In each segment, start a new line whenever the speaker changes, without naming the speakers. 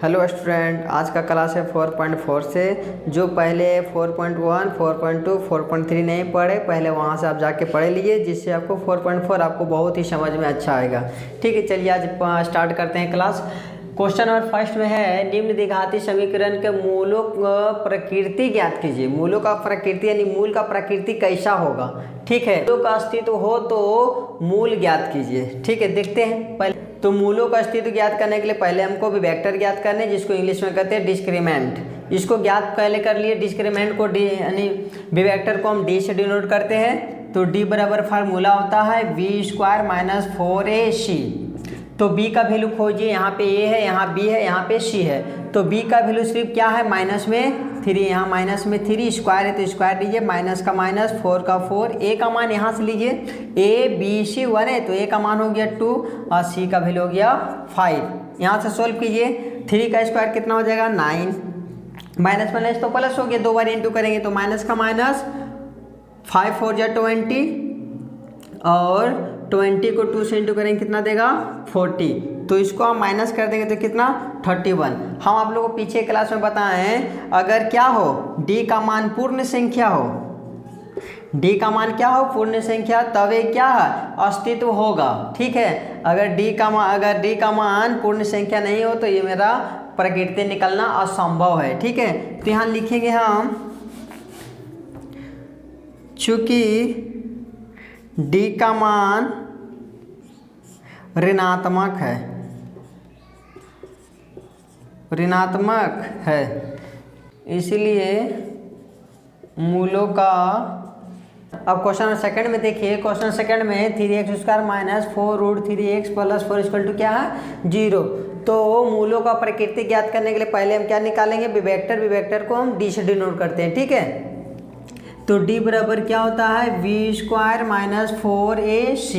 Hello student, आज का class है 4.4 से। जो पहले 4.1, 4.2, 4.3 नहीं पढ़े, पहले वहाँ से आप जाके पढ़ लीजिए, जिससे आपको 4.4 आपको बहुत ही समझ में अच्छा आएगा। ठीक है, चलिए आज स्टार्ट करते हैं क्लास। क्वेश्चन नंबर फर्स्ट में है, निम्न द्विघाती समीकरण के मूलों का प्रकृति ज्ञात कीजिए। मूलों का प्रकृति यानी मूल का प्रकृति कैसा होगा। ठीक है, मूलों का अस्तित्व हो तो मूल ज्ञात कीजिए। ठीक है, देखते हैं। पहले तो मूलों का अस्तित्व ज्ञात करने के लिए पहले हमको विवेक्टर ज्ञात करने, जिसको इंग्लिश में कहते हैं डिस्क्रिमेंट। इसको ज्ञात पहले कर लिए। डिस्क्रिमेंट को डी यानी विवेक्टर को हम डी से डिनोट करते हैं। तो डी बराबर फार्मूला होता है v² माइनस 4ac। तो b का वैल्यू खोजिए। यहाँ पे a है, यहाँ b है, यहाँ पे c है। तो b का वैल्यू सिर्फ क्या है, माइनस में 3। यहाँ माइनस में 3 स्क्वायर है तो स्क्वायर लीजिए, माइनस का माइनस, 4 का 4। a का मान यहाँ से लीजिए, a b c 1 है तो a का मान हो गया 2 और c का वैल्यू हो गया 5। यहाँ से सोल्व कीजिए। 3 का स्क्वायर कितना हो जाएगा, 9। माइनस माइनस तो प्लस हो गया, 2 बार इंटू करेंगे तो माइनस का माइनस, 5 4 जा 20 और 20 को 2 से इंटू करेंगे कितना देगा, 40। तो इसको हम माइनस कर देंगे तो कितना, 31। हम आप लोगों को पीछे क्लास में बताए हैं, अगर क्या हो d का मान पूर्ण संख्या हो, d का मान क्या हो, पूर्ण संख्या, तब ये क्या है, अस्तित्व होगा। ठीक है, अगर d का मान पूर्ण संख्या नहीं हो तो ये मेरा प्रकृति निकलना असंभव है। ठीक है, तो यहाँ लिखेंगे हम, चूंकि d का मान ऋणात्मक है, इसलिए मूलों का। अब क्वेश्चन सेकंड में देखिए। क्वेश्चन सेकंड में 3x² minus 4√3x plus 4 equal to क्या है, 0। तो मूलों का प्रकृति ज्ञात करने के लिए पहले हम क्या निकालेंगे, विवेक्टर को हम d से डिनोट करते हैं। ठीक है, तो d बराबर क्या होता है, v² माइनस 4ac।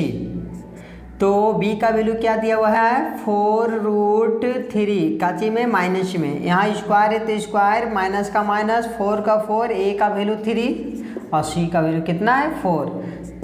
तो b का वैल्यू क्या दिया हुआ है, 4√3 काची में, माइनस में। यहाँ स्क्वायर है तो स्क्वायर, माइनस का माइनस, 4 का 4, a का वैल्यू 3 और c का वैल्यू कितना है, 4।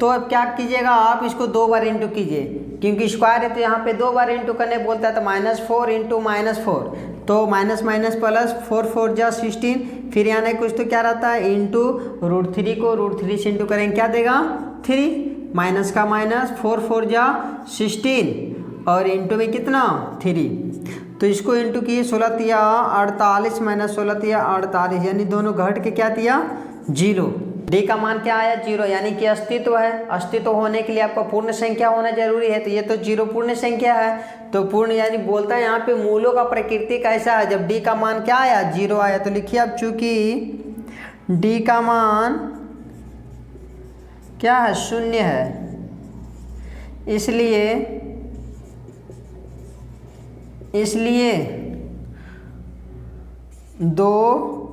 तो अब क्या कीजिएगा, आप इसको 2 बार इंटू कीजिए, क्योंकि स्क्वायर है तो यहाँ पे 2 बार इंटू करने बोलता है। तो -4 इंटू -4, तो माइनस माइनस प्लस, 4 4 जा 16। फिर यहाँ कुछ तो क्या रहता है, इंटू √3 को √3 से इंटू करेंगे क्या देगा, 3। माइनस का माइनस, 4 4 जा 16 और इंटू में कितना, 3। तो इसको इंटू किए, 16 तिया 48 माइनस 16 तिया 48, यानी दोनों घट के क्या दिया, 0। d का मान क्या आया, 0, यानी कि अस्तित्व है। अस्तित्व होने के लिए आपका पूर्ण संख्या होना जरूरी है, तो ये तो 0 पूर्ण संख्या है। तो पूर्ण यानी बोलता है यहाँ पे मूलों का प्रकृति कैसा है, जब d का मान क्या आया, 0 आया। तो लिखिए अब, चूंकि d का मान क्या है, 0 है, इसलिए 2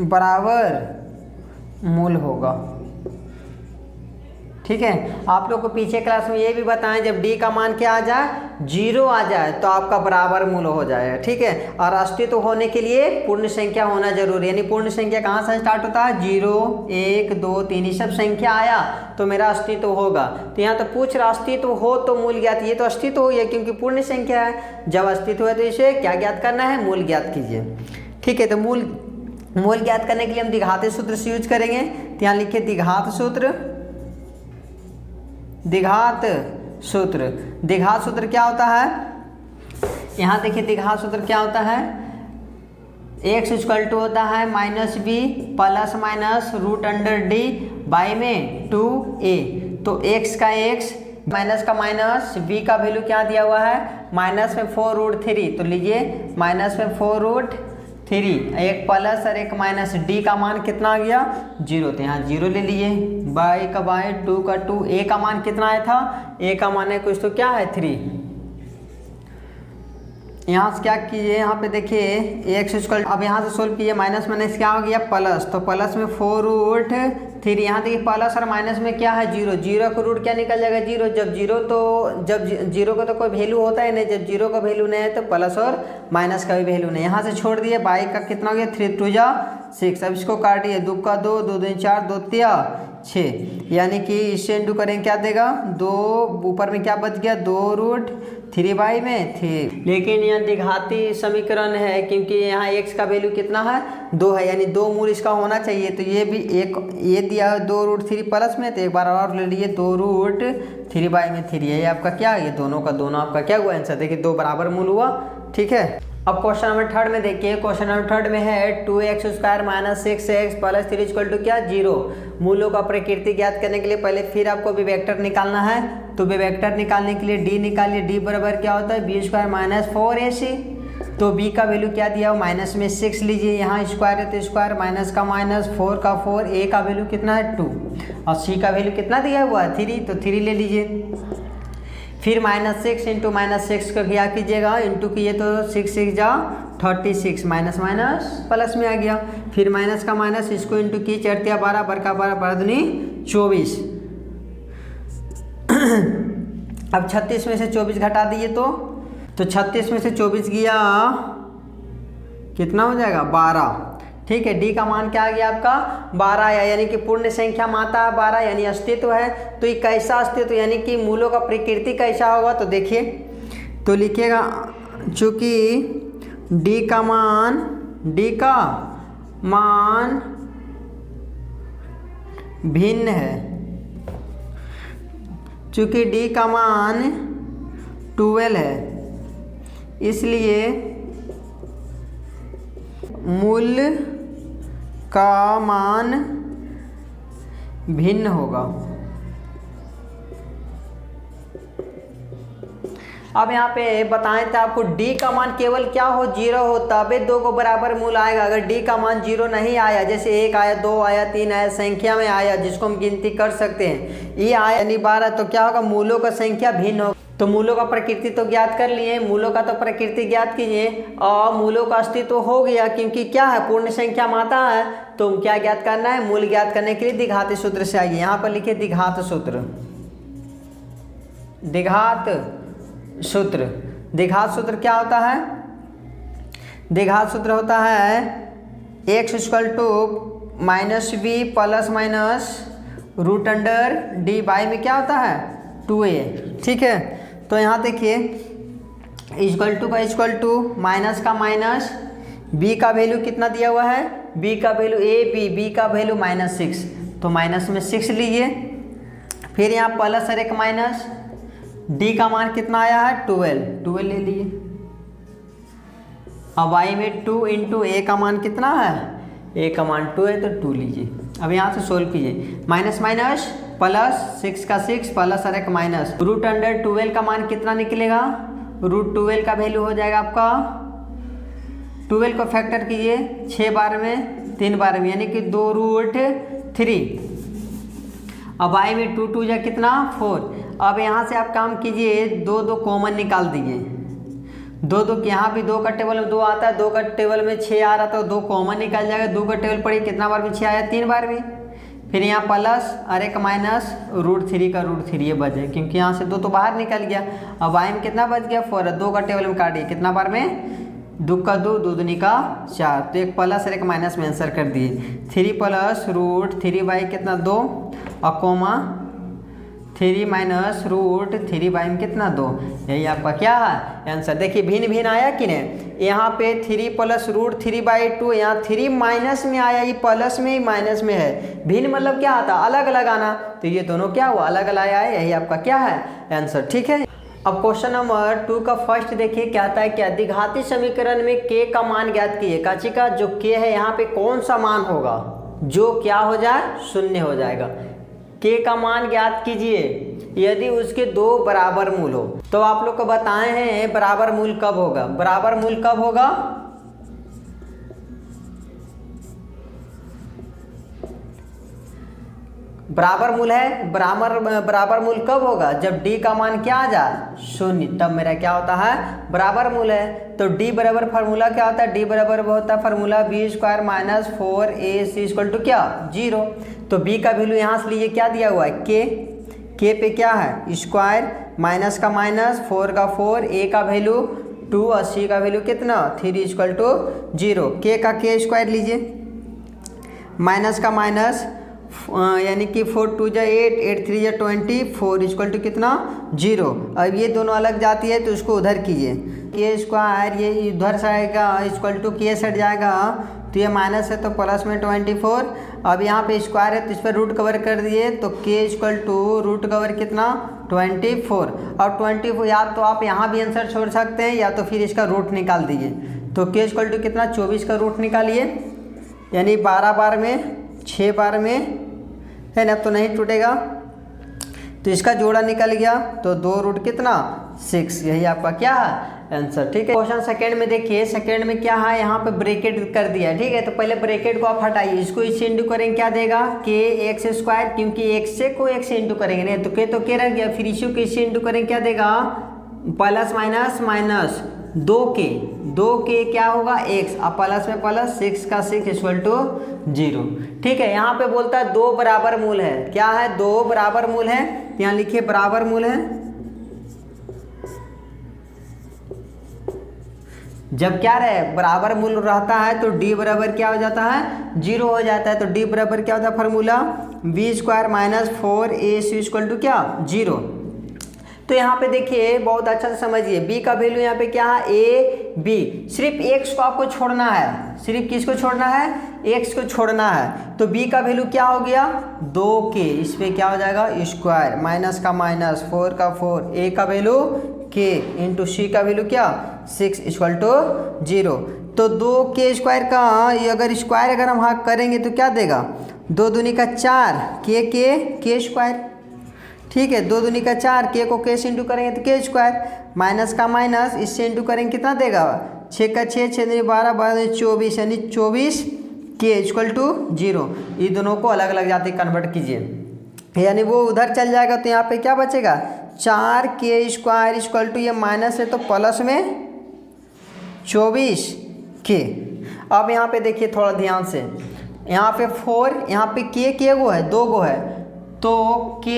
बराबर मूल होगा। ठीक है, आप लोग को पीछे क्लास में ये भी बताएं, जब d का मान क्या आ जाए, 0 आ जाए तो आपका बराबर मूल हो जाएगा। ठीक है, और अस्तित्व होने के लिए पूर्ण संख्या होना जरूरी है। यानी पूर्ण संख्या कहाँ से स्टार्ट होता है, 0 1 2 3, ये सब संख्या आया तो मेरा अस्तित्व होगा। तो यहाँ तो पूछ रहा अस्तित्व हो तो मूल ज्ञात, ये तो अस्तित्व हो, क्योंकि पूर्ण संख्या है। जब अस्तित्व है तो इसे क्या ज्ञात करना है, मूल ज्ञात कीजिए। ठीक है, तो मूल ज्ञात करने के लिए हम द्विघात सूत्र से यूज करेंगे। तो यहाँ लिखिए द्विघात सूत्र क्या होता है, यहाँ देखिए द्विघात सूत्र क्या होता है, x इक्वल टू होता है -b plus minus √d by में 2a। तो x का x, माइनस का माइनस, b का वैल्यू क्या दिया हुआ है, माइनस में 4√3। तो लीजिए माइनस में 4√3, एक प्लस और एक माइनस, d का मान कितना आ गया, 0। तो यहाँ 0 ले लिए, बाई का बाई, 2 का 2, a का मान कितना आया था, a का मान है कुछ तो क्या है, 3। यहाँ से क्या कीजिए, यहाँ पे देखिए x इक्वल, अब यहाँ से सोल्व कीजिए, माइनस माइनस क्या हो गया, प्लस। तो प्लस में 4√3, यहाँ देखिए प्लस और माइनस में क्या है, 0। 0 का रूट क्या निकल जाएगा, 0। जब 0 का तो कोई वैल्यू होता है नहीं, जब 0 का वैल्यू नहीं है तो प्लस और माइनस का भी वैल्यू नहीं। यहाँ से छोड़ दिए, बाई का कितना हो गया, 3 2 जा 6। अब इसको काटिए, 2 का 2, 2 2 4, 2 3 6, यानी कि इससे इंटू करेंगे क्या देगा 2, ऊपर में क्या बच गया 2√3 में 3। लेकिन यह द्विघाती समीकरण है क्योंकि यहाँ x का वैल्यू कितना है 2 है, यानी 2 मूल इसका होना चाहिए। तो ये भी एक ये दिया है 2√3 प्लस में, तो एक बार और ले लीजिए 2√3 में 3, यही आपका क्या है, ये दोनों का दोनों आपका क्या हुआ आंसर, देखिए 2 बराबर मूल हुआ। ठीक है, अब क्वेश्चन नंबर 3 में देखिए, क्वेश्चन नंबर 3 में है 2x² - 6x + 3 इक्वल टू क्या 0। मूलों का प्रकृति ज्ञात करने के लिए पहले फिर आपको विवेक्टर निकालना है। तो विवेक्टर निकालने के लिए d निकालिए, d बराबर क्या होता है b² - 4ac। तो b का वैल्यू क्या दिया हो माइनस में 6 लीजिए, यहाँ स्क्वायर है तो स्क्वायर, माइनस का माइनस, 4 का 4, a का वैल्यू कितना है 2 और c का वैल्यू कितना दिया हुआ है 3, तो 3 ले लीजिए। फिर -6 इंटू -6 का क्या कीजिएगा इंटू किए तो 6 6 जा 36, माइनस माइनस प्लस में आ गया। फिर माइनस का माइनस, इसको इंटू की 4 × 12, बड़का 12 12 दूनी 24। अब 36 में से 24 घटा दिए तो 36 में से 24 गया कितना हो जाएगा 12। ठीक है, डी का मान क्या आ गया आपका 12 आया, यानी कि पूर्ण संख्या माता है 12, यानी अस्तित्व है। तो ये कैसा अस्तित्व, यानी कि मूलों का प्रकृति कैसा होगा, तो देखिए तो लिखिएगा चूँकि डी का मान भिन्न है, चूँकि डी का मान 12 है, इसलिए मूल का मान भिन्न होगा। अब यहाँ पे बताएं तो आपको d का मान केवल क्या हो 0 हो, तबे 2 को बराबर मूल आएगा। अगर d का मान 0 नहीं आया, जैसे 1 आया 2 आया 3 आया, संख्या में आया जिसको हम गिनती कर सकते हैं, ये आया यानी 12, तो क्या होगा मूलों का संख्या भिन्न होगा। तो मूलों का प्रकृति तो ज्ञात कर लिए, मूलों का तो प्रकृति ज्ञात कीजिए और मूलों का अस्तित्व हो गया, क्योंकि क्या है पूर्ण संख्या माता है। तो क्या ज्ञात करना है, मूल ज्ञात करने के लिए द्विघाती सूत्र से आइए। यहाँ पर लिखिए द्विघात सूत्र। द्विघात सूत्र क्या होता है, द्विघात सूत्र होता है x = -b ± √d में क्या होता है 2a। ठीक है, तो यहाँ देखिए इक्वल टू माइनस का माइनस, b का वैल्यू कितना दिया हुआ है, b का वैल्यू b का वैल्यू -6, तो माइनस में 6 लीजिए। फिर यहाँ प्लस और एक माइनस, d का मान कितना आया है 12 ले लिए। अब y में 2 इंटू a का मान कितना है, a का मान 2 है तो 2 लीजिए। अब यहाँ से सोल्व कीजिए, माइनस माइनस प्लस, 6 का 6 प्लस और एक माइनस, √12 का मान कितना निकलेगा, √12 का वैल्यू हो जाएगा आपका 12 को फैक्टर कीजिए 6 बार में 3 बार में, यानी कि 2√3। अब y में 2 2 जा कितना 4। अब यहाँ से आप काम कीजिए 2 2 कॉमन निकाल दीजिए, 2 2 यहाँ भी 2 का टेबल में 2 आता है, 2 का टेबल में 6 आ रहा था, 2 कॉमन निकल जाएगा। 2 का टेबल पढ़िए कितना बार में 6 आया 3 बार में। फिर यहाँ प्लस और एक माइनस, √3 का √3 ये बचे, क्योंकि यहाँ से 2 तो बाहर निकल गया। अब y में कितना बच गया 4, 2 का टेबल में काटिए कितना बार में 2 का 2, 2 दूनी का 4, तो एक प्लस और एक माइनस में आंसर कर दिए। 3 प्लस √3 कितना 2 और कोमा 3 माइनस √3 में कितना 2, यही आपका क्या है आंसर। देखिए भिन्न भिन्न आया कि नहीं, यहाँ पे 3 प्लस √3/2, यहाँ 3 माइनस में आया, ये प्लस में ही माइनस में है। भिन्न मतलब क्या आता अलग अलग आना, तो ये दोनों क्या हुआ अलग अलग आया है, यही आपका क्या है आंसर। ठीक है, अब क्वेश्चन नंबर 2 का फर्स्ट देखिए क्या आता है, क्या द्विघाती समीकरण में k का मान ज्ञात कीजिए। काची का जो k है यहाँ पे कौन सा मान होगा जो क्या हो जाए 0 हो जाएगा। k का मान ज्ञात कीजिए यदि उसके 2 बराबर मूल हो। तो आप लोग को बताए हैं बराबर मूल कब होगा, बराबर मूल कब होगा, बराबर मूल है, बराबर मूल कब होगा जब d का मान क्या आ जाए 0, तब मेरा क्या होता है बराबर मूल है। तो d बराबर फार्मूला क्या होता है, d बराबर होता है फार्मूला b² - 4ac = क्या 0। तो b का वैल्यू यहाँ से लिए क्या दिया हुआ है k पे क्या है स्क्वायर, माइनस का माइनस, 4 का 4, a का वैल्यू 2 और c का वैल्यू कितना 3 = 0। k का k स्क्वायर लीजिए, माइनस का माइनस, यानी कि 4 2 जा 8, 8 3 जा 24 इक्वल टू कितना 0। अब ये दोनों अलग जाती है तो उसको उधर कीजिए, के स्क्वायर ये इधर से आएगा इक्वल टू के सेट जाएगा, तो ये माइनस है तो प्लस में 24। अब यहाँ पे स्क्वायर है तो इस पर रूट कवर कर दिए, तो के इक्वल टू रूट कवर कितना 24। अब 24 या तो आप यहाँ भी आंसर छोड़ सकते हैं या तो फिर इसका रूट निकाल दीजिए। तो के इक्वल टू कितना 24 का रूट निकालिए, यानी 12 बार में 6 बार में है ना, तो नहीं टूटेगा। तो इसका जोड़ा निकल गया, तो 2 रूट कितना 6, यही आपका क्या है आंसर। ठीक है, क्वेश्चन सेकंड में देखिए, सेकंड में क्या है, यहाँ पे ब्रैकेट कर दिया। ठीक है, तो पहले ब्रैकेट को आप हटाइए, इसको इससे इंटू करेंगे क्या देगा के एक्स स्क्वायर, क्योंकि एक्स से को एक्स से इंटू करेंगे नहीं तो के रह गया, फिर इसी को इससे इंटू करेंगे क्या देगा प्लस माइनस माइनस 2 के क्या होगा x, अब प्लस में प्लस 6 का 6 इक्वल टू 0। ठीक है, यहाँ पे बोलता है 2 बराबर मूल है, क्या है 2 बराबर मूल है, यहाँ लिखिए बराबर मूल है। जब क्या रहे बराबर मूल रहता है तो d बराबर क्या हो जाता है 0 हो जाता है, तो d बराबर क्या होता है formula b square minus 4ac equal to क्या 0। तो यहाँ पे देखिए बहुत अच्छा से समझिए, b का वैल्यू यहाँ पे क्या है a b, सिर्फ x को आपको छोड़ना है, सिर्फ किसको छोड़ना है x को छोड़ना है, तो b का वैल्यू क्या हो गया 2k, इस पे क्या हो जाएगा स्क्वायर, माइनस का माइनस 4 का 4, a का वैल्यू k इंटू सी का वैल्यू क्या 6 इक्वल टू 0। तो 2k स्क्वायर का अगर स्क्वायर अगर हम हाँ करेंगे तो क्या देगा 2 दूनी का 4 के स्क्वायर। ठीक है, 2 दूनी का 4, के को के से इंटू करेंगे तो के स्क्वायर, माइनस का माइनस इससे इंटू करेंगे कितना देगा 6 का 6, 6 दूनी 12, 12 24, यानी 24 के इक्वल टू 0। ये दोनों को अलग अलग जाते कन्वर्ट कीजिए, यानी वो उधर चल जाएगा, तो यहाँ पे क्या बचेगा 4 के स्क्वायर इक्वल टू ये माइनस है तो प्लस में 24 के। अब यहाँ पे देखिए थोड़ा ध्यान से, यहाँ पे 4, यहाँ पे के गो है 2 गो है, तो k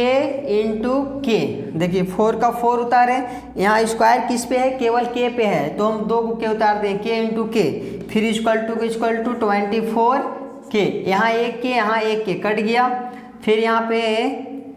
इंटू के, देखिए 4 का 4 उतारे, यहाँ स्क्वायर किस पे है केवल k पे है, तो हम 2 को k उतार दें k इंटू के, फिर इक्वल टू 24 k, यहाँ एक के यहाँ एक के कट गया। फिर यहाँ पे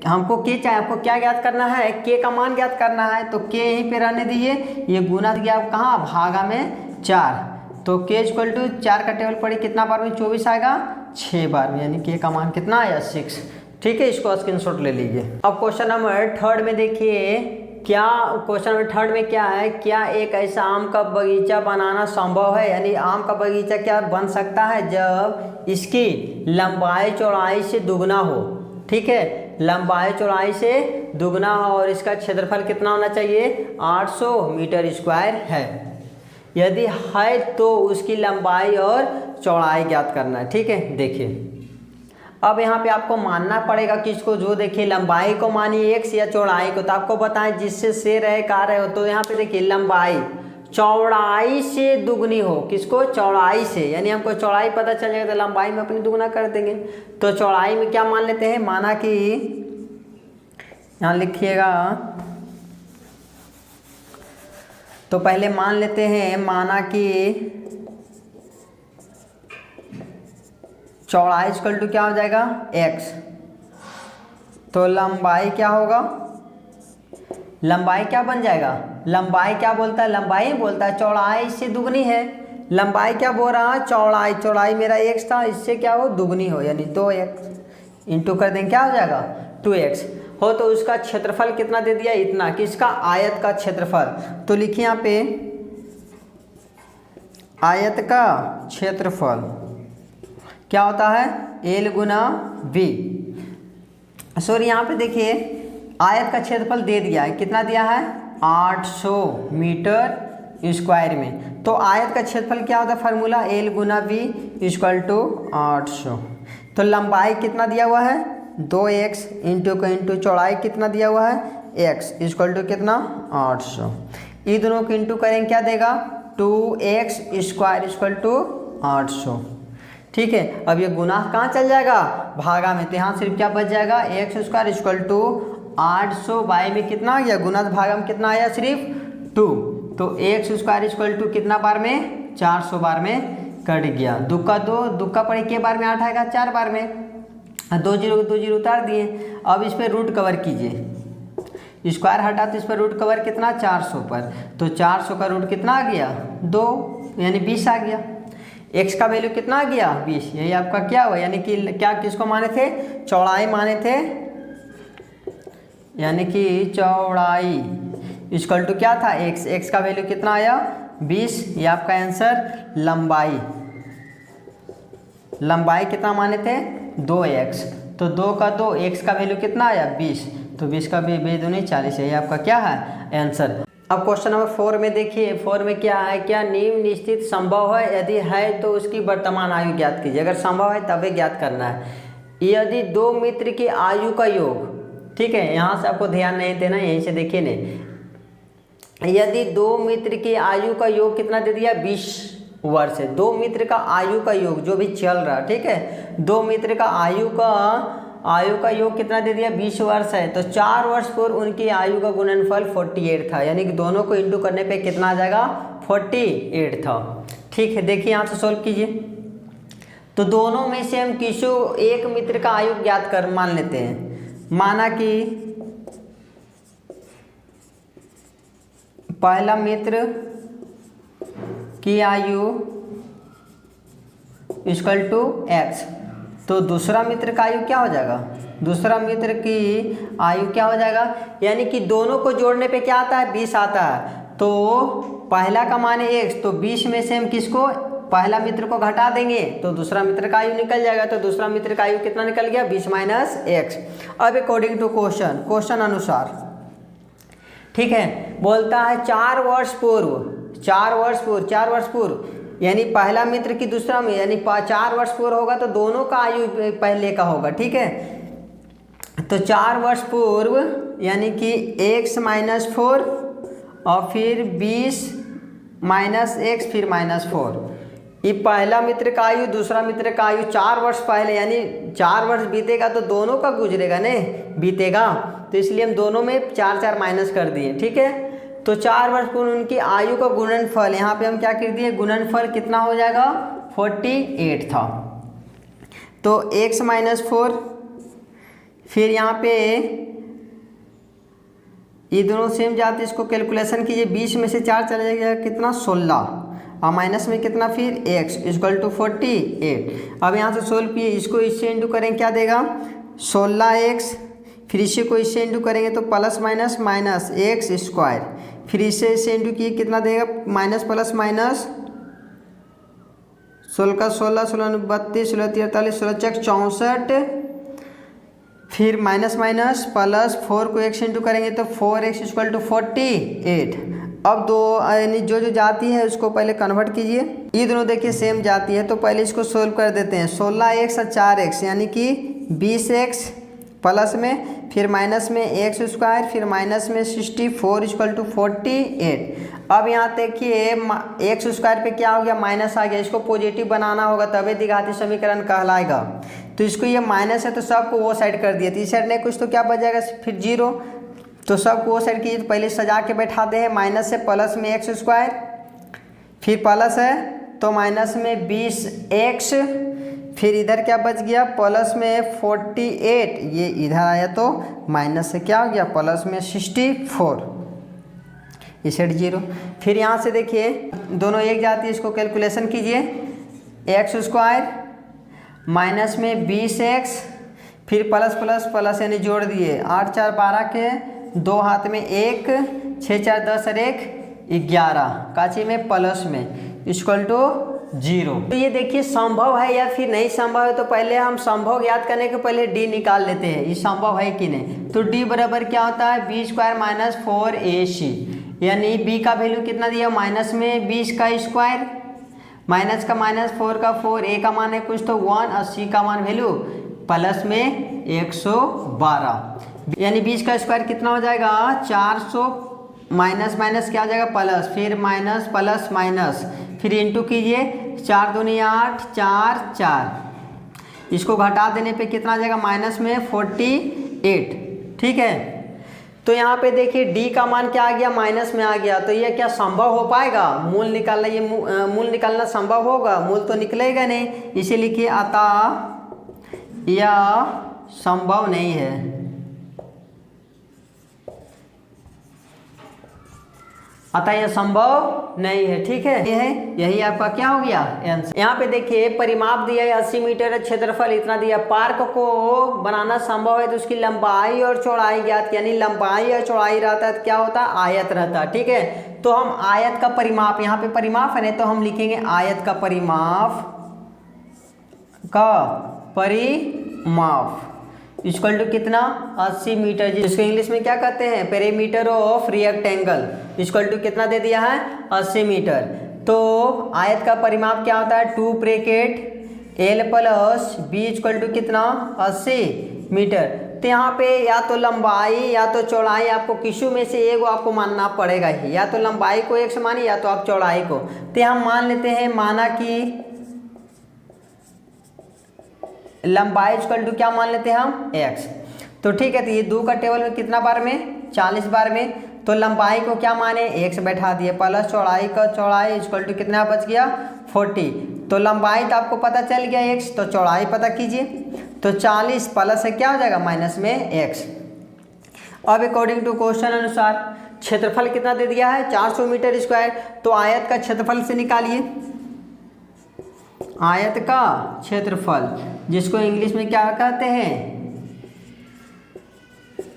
हमको k चाहिए, आपको क्या ज्ञात करना है k का मान ज्ञात करना है, तो k यहीं पे रहने दीजिए, ये गुना गया कहाँ भागा में 4, तो k इक्वल टू 4 का टेबल पड़ी कितना बार में 24 आएगा 6 बार में, यानी k का मान कितना आया 6। ठीक है, इसको स्क्रीनशॉट ले लीजिए। अब क्वेश्चन नंबर 3 में देखिए, क्या क्वेश्चन नंबर 3 में क्या है, क्या एक ऐसा आम का बगीचा बनाना संभव है, यानी आम का बगीचा क्या बन सकता है जब इसकी लंबाई चौड़ाई से दुगना हो। ठीक है, लंबाई चौड़ाई से दुगना हो और इसका क्षेत्रफल कितना होना चाहिए 800 मीटर स्क्वायर है, यदि है तो उसकी लंबाई और चौड़ाई ज्ञात करना है। ठीक है, देखिए अब यहाँ पे आपको मानना पड़ेगा किसको, जो देखिए लंबाई को मानिए x या चौड़ाई को, तो आपको बताएं जिससे से रहे का रहे हो, तो यहाँ पे देखिए लंबाई चौड़ाई से दुगनी हो, किसको चौड़ाई से, यानी हमको चौड़ाई पता चल जाएगा तो लंबाई में अपनी दुगना कर देंगे। तो चौड़ाई में क्या मान लेते हैं, माना कि यहाँ लिखिएगा, तो पहले मान लेते हैं माना कि चौड़ाई इक्वल टू क्या हो जाएगा x, तो लंबाई क्या होगा, लंबाई क्या बन जाएगा, लंबाई क्या बोलता है, लंबाई बोलता है चौड़ाई से दुगनी है, लंबाई क्या बोल रहा है चौड़ाई, चौड़ाई मेरा x था, इससे क्या हो दुगनी हो, यानी 2x इंटू कर देंगे क्या हो जाएगा 2x हो, तो उसका क्षेत्रफल कितना दे दिया इतना, किसका आयत का क्षेत्रफल। तो लिखिए यहाँ पे आयत का क्षेत्रफल क्या होता है L गुना V, सॉरी यहाँ पे देखिए आयत का क्षेत्रफल दे दिया है, कितना दिया है 800 मीटर स्क्वायर में, तो आयत का क्षेत्रफल क्या होता है फार्मूला L गुना V इक्वल टू 800। तो लंबाई कितना दिया हुआ है 2x इंटू चौड़ाई कितना दिया हुआ है x इक्वल टू कितना 800, ये दोनों को इंटू करेंगे क्या देगा 2x स्क्वायर इक्वल टू 800। ठीक है, अब ये गुना कहाँ चल जाएगा भागा में, तो यहाँ सिर्फ क्या बच जाएगा x square equal to 800 by में कितना आ गया गुना भागा में कितना आया सिर्फ 2, तो एक्स स्क्वायर इक्वल टू कितना बार में 400 बार में कट गया, दुक्का 2 दुक्का पड़े के बार में 8 आएगा 4 बार में, दो जीरो उतार दिए। अब इस पर रूट कवर कीजिए, स्क्वायर हटा तो इस पर रूट कवर कितना 400 पर, तो 400 का रूट कितना आ गया 2, यानी 20 आ गया। x का वैल्यू कितना आ गया 20, यही आपका क्या हुआ, यानी कि क्या किसको माने थे, चौड़ाई माने थे, यानी कि चौड़ाई इक्वल टू क्या था x का वैल्यू कितना आया 20, ये आपका आंसर। लंबाई कितना माने थे 2x, तो 2 का 2, x का वैल्यू कितना आया 20, तो 20 का भी 2 40, ये आपका क्या है आंसर। अब क्वेश्चन नंबर 4 में देखिए, 4 में क्या है, क्या निम्नलिखित संभव है, यदि है तो उसकी वर्तमान आयु ज्ञात कीजिए। अगर संभव है तभी ज्ञात करना है। यदि दो मित्र की आयु का योग, ठीक है, यहाँ से आपको ध्यान नहीं देना, यहीं से देखिए नहीं। यदि दो मित्र की आयु का योग कितना दे दिया 20 वर्ष है, दो मित्र का आयु का योग जो भी चल रहा, ठीक है, दो मित्र का आयु का योग कितना दे दिया 20 वर्ष है, तो 4 वर्ष पूर्व उनकी आयु का गुणनफल 48 था, यानी कि दोनों को इंटू करने पे कितना आ जाएगा 48 था। ठीक है, देखिए यहाँ से सोल्व कीजिए। तो दोनों में से हम किसी एक मित्र का आयु ज्ञात कर मान लेते हैं। माना कि पहला मित्र की आयु इक्वल टू x, तो दूसरा मित्र का आयु क्या हो जाएगा, दूसरा मित्र की आयु क्या हो जाएगा, यानी कि दोनों को जोड़ने पे क्या आता है 20 आता है, तो पहला का माने x, तो 20 में से हम किसको पहला मित्र को घटा देंगे तो दूसरा मित्र का आयु निकल जाएगा, तो दूसरा मित्र का आयु कितना निकल गया 20 माइनस x। अब अकॉर्डिंग टू क्वेश्चन अनुसार, ठीक है, बोलता है 4 वर्ष पूर्व, यानी पहला मित्र की दूसरा में, यानी 4 वर्ष पूर्व होगा तो दोनों का आयु पहले का होगा, ठीक है। तो 4 वर्ष पूर्व यानी कि x माइनस 4 और फिर 20 माइनस x फिर माइनस 4, ये पहला मित्र का आयु दूसरा मित्र का आयु 4 वर्ष पहले, यानी 4 वर्ष बीतेगा तो दोनों का गुजरेगा नहीं बीतेगा, तो इसलिए हम दोनों में 4 माइनस कर दिए, ठीक है। तो 4 वर्ष पूर्व उनकी आयु का गुणनफल, यहाँ पे हम क्या कर दिए गुणनफल कितना हो जाएगा 48 था, तो x माइनस 4, फिर यहाँ पे ये दोनों सेम जाते, इसको कैलकुलेशन कीजिए, 20 में से 4 चला जाएगा कितना 16 और माइनस में कितना फिर x इक्वल टू 48। अब यहाँ से सोल्व किए, इसको इससे इंटू करेंगे क्या देगा 16x, फिर इसी को इससे इंटू करेंगे तो plus minus minus x square, फिर इससे इंटू किए कितना देगा माइनस प्लस माइनस 16 का 16, 16 32, 16 43, 16 चक 64, फिर माइनस माइनस प्लस 4 को x इंटू करेंगे तो 4x इक्वल टू 48। अब दो यानी जो जाती है उसको पहले कन्वर्ट कीजिए, ये दोनों देखिए सेम जाती है, तो पहले इसको सोल्व कर देते हैं। 16x और 4x यानी कि 20x प्लस में फिर माइनस में एक्स स्क्वायर फिर माइनस में 64 इक्वल टू 48। अब यहाँ देखिए एक्स स्क्वायर पे क्या हो गया माइनस आ गया, इसको पॉजिटिव बनाना होगा तभी द्विघाती समीकरण कहलाएगा। तो इसको ये माइनस है तो सबको वो साइड कर दिया, तो इस साइड नहीं कुछ तो क्या बच जाएगा फिर 0, तो सबको वो साइड कीजिए। तो पहले सजा के बैठा दे, माइनस से प्लस में एक्स स्क्वायर, फिर प्लस है तो माइनस में 20x, फिर इधर क्या बच गया प्लस में 48, ये इधर आया तो माइनस से क्या हो गया प्लस में 64, इस साइड 0। फिर यहाँ से देखिए दोनों एक जाती है, इसको कैलकुलेशन कीजिए, एक्स स्क्वायर माइनस में 20x फिर प्लस प्लस प्लस यानी जोड़ दिए, 8 4 12 के 2 हाथ में 1, 6 4 10 और 1 11 काची में प्लस में इक्वल टू 0। तो ये देखिए संभव है या फिर नहीं संभव है, तो पहले हम संभव याद करने के पहले d निकाल लेते हैं, ये संभव है कि नहीं। तो d बराबर क्या होता है b स्क्वायर माइनस 4ac, यानी b का वैल्यू कितना दिया माइनस में 20 का स्क्वायर माइनस का माइनस 4 का 4, a का मान है कुछ तो 1 और c का मान वैल्यू प्लस में 112, यानी 20 का स्क्वायर कितना हो जाएगा 400 माइनस माइनस क्या हो जाएगा प्लस, फिर माइनस प्लस माइनस, फिर इंटू कीजिए 4 दूनी 8 4 4, इसको घटा देने पे कितना आ जाएगा माइनस में 48, ठीक है। तो यहाँ पे देखिए d का मान क्या आ गया माइनस में आ गया, तो ये क्या संभव हो पाएगा मूल निकालना, ये मूल निकालना संभव होगा, मूल तो निकलेगा नहीं, इसे लिखिए अतः या संभव नहीं है। अतः यह संभव नहीं है। ठीक है, यही आपका क्या हो गया आंसर। यहाँ पे देखिए परिमाप दिया है 80 मीटर, क्षेत्रफल इतना दिया। पार्क को बनाना संभव है तो उसकी लंबाई और चौड़ाई ज्ञात, यानी लंबाई और चौड़ाई रहता है तो क्या होता है, आयत रहता है। ठीक है, तो हम आयत का परिमाप, यहाँ पे परिमाप है ना, तो हम लिखेंगे आयत का परिमाप इक्वल टू कितना, 80 मीटर, जिसको इंग्लिश में क्या कहते हैं, perimeter of rectangle, equal to कितना दे दिया है, 80 मीटर। तो आयत का परिमाप क्या होता है, 2 bracket L plus B equal to कितना, 80 मीटर। तो यहाँ पे या तो लंबाई या तो चौड़ाई, आपको किसी में से एक आपको मानना पड़ेगा ही, या तो लंबाई को x मानिए या तो आप चौड़ाई को। तो हम मान लेते हैं, माना कि लंबाई इक्वल टू क्या मान लेते हैं हम, x। तो ठीक है, तो ये 2 का टेबल में कितना बार में, 40 बार में। तो लंबाई को क्या माने, x बैठा दिए, प्लस चौड़ाई का चौड़ाई इक्वल टू कितना बच गया, 40। तो लंबाई तो आपको पता चल गया x, तो चौड़ाई पता कीजिए। तो 40 प्लस से क्या हो जाएगा, माइनस में x। अब अकॉर्डिंग टू क्वेश्चन अनुसार क्षेत्रफल कितना दे दिया है, 400 मीटर स्क्वायर। तो आयत का क्षेत्रफल से निकालिए, आयत का क्षेत्रफल, जिसको इंग्लिश में क्या कहते हैं,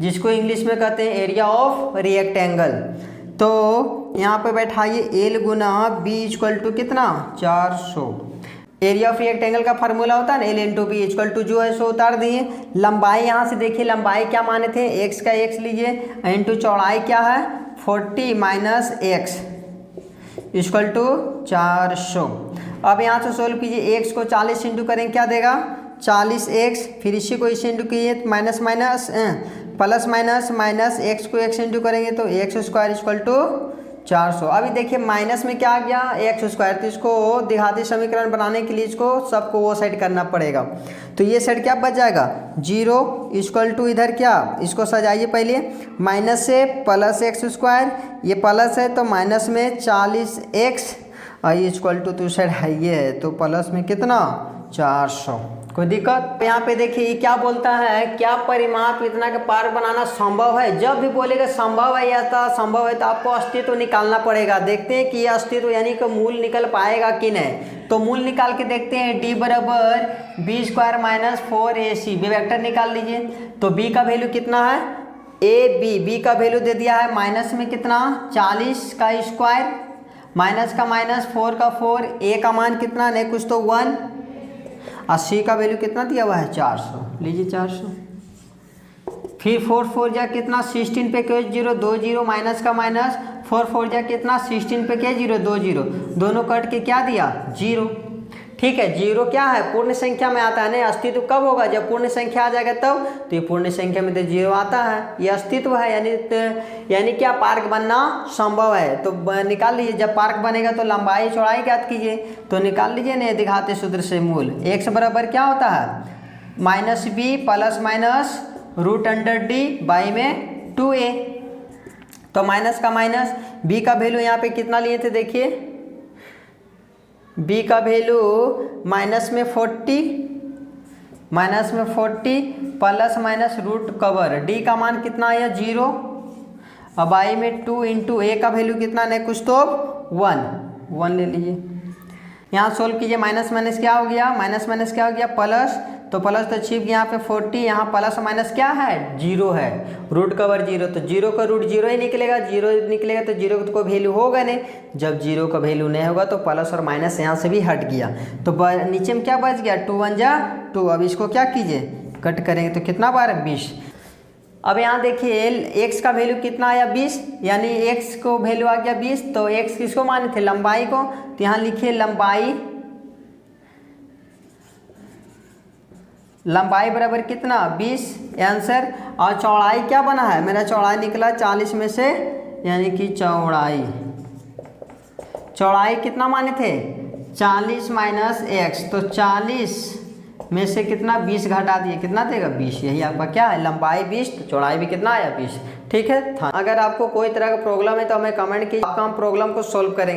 जिसको इंग्लिश में कहते हैं एरिया ऑफ रेक्टेंगल। तो यहाँ पे बैठाइए L गुना B इक्वल टू कितना, 400। एरिया ऑफ रेक्टेंगल का फार्मूला होता है ना, L into B equal to जो है सो उतार दिए। लंबाई यहाँ से देखिए, लंबाई क्या माने थे, x का x लीजिए, इंटू चौड़ाई क्या है, 40 माइनस x इक्वल टू 400। अब यहाँ से सोल्व कीजिए, x को 40 इंटू करेंगे क्या देगा, 40x, फिर इसी को इसे इंटू कीजिए, minus minus plus minus minus x को x इंटू करेंगे तो x स्क्वायर इक्वल टू 400। अभी देखिए माइनस में क्या आ गया, x स्क्वायर, तो इसको द्विघाती समीकरण बनाने के लिए इसको सबको वो साइड करना पड़ेगा। तो ये साइड क्या बच जाएगा, 0 इक्वल टू इधर क्या, इसको सजाइए पहले, माइनस से प्लस x स्क्वायर, ये प्लस है तो माइनस में 40x, और ये इक्वल टू साइड है ये है, तो प्लस में कितना, 400। कोई दिक्कत। यहाँ पे देखिए क्या बोलता है, क्या परिमाप इतना का पार्क बनाना संभव है। जब भी बोलेगा संभव है या तो संभव है तो आपको अस्तित्व निकालना पड़ेगा। देखते हैं कि ये अस्तित्व यानी कि मूल निकल पाएगा कि नहीं। तो मूल निकाल के देखते हैं, d बराबर B square minus 4ac, B vector निकाल लीजिए। तो b का वैल्यू कितना है, b का वैल्यू दे दिया है माइनस में कितना, 40 का स्क्वायर माइनस का माइनस 4 का 4, a का मान कितना, नहीं कुछ तो 1, और c का वैल्यू कितना दिया हुआ है, 400, लीजिए 400। फिर 4 4 जा कितना, 16 पे क्यों 0, 2 0, माइनस का माइनस, 4 4 जा कितना, 16 पे क्या 0, 2 0, दोनों कट के क्या दिया, 0। ठीक है, 0 क्या है, पूर्ण संख्या में आता है ना। अस्तित्व कब होगा, जब पूर्ण संख्या आ जाएगा तब। तो ये पूर्ण संख्या में तो 0 आता है, ये अस्तित्व है, यानी क्या पार्क बनना संभव है। तो निकाल लीजिए, जब पार्क बनेगा तो लंबाई चौड़ाई ज्ञात कीजिए। तो निकाल लीजिए ना द्विघाती सूत्र से मूल, x बराबर क्या होता है, minus B plus minus root under D by में 2a। तो माइनस का माइनस, b का वैल्यू यहाँ पे कितना लिए थे देखिए, b का वैल्यू माइनस में 40 प्लस माइनस रूट कवर, d का मान कितना आया 0, अब आई में 2 इंटू a का वैल्यू कितना, नहीं कुछ तो 1 ले लीजिए। यहाँ सोल्व कीजिए, माइनस माइनस क्या हो गया, माइनस माइनस क्या हो गया, प्लस, तो प्लस तो छिप यहाँ पे 40, यहाँ प्लस माइनस क्या है, 0 है, रूट कवर 0, तो 0 का रूट 0 ही निकलेगा, 0 निकलेगा तो 0 का कोई वैल्यू होगा नहीं। जब 0 का वैल्यू नहीं होगा तो प्लस और माइनस यहाँ से भी हट गया, तो नीचे में क्या बच गया, 2 1 जा 2। अब इसको क्या कीजिए, कट करेंगे तो कितना बार, 20। अब यहाँ देखिए x का वैल्यू कितना आया, 20, यानी x को वैल्यू आ गया 20। तो x किसको माने थे, लंबाई को। तो यहाँ लिखिए लंबाई बराबर कितना, 20 आंसर। और चौड़ाई क्या बना है, मेरा चौड़ाई निकला 40 में से, यानी कि चौड़ाई कितना माने थे, 40 माइनस x, तो 40 में से कितना 20 घटा दिए, कितना देगा 20। यही आपका क्या है, लंबाई 20, तो चौड़ाई भी कितना आया 20। ठीक है, अगर आपको कोई तरह का प्रॉब्लम है तो हमें कमेंट कीजिए, आपका हम प्रॉब्लम को सॉल्व करेंगे।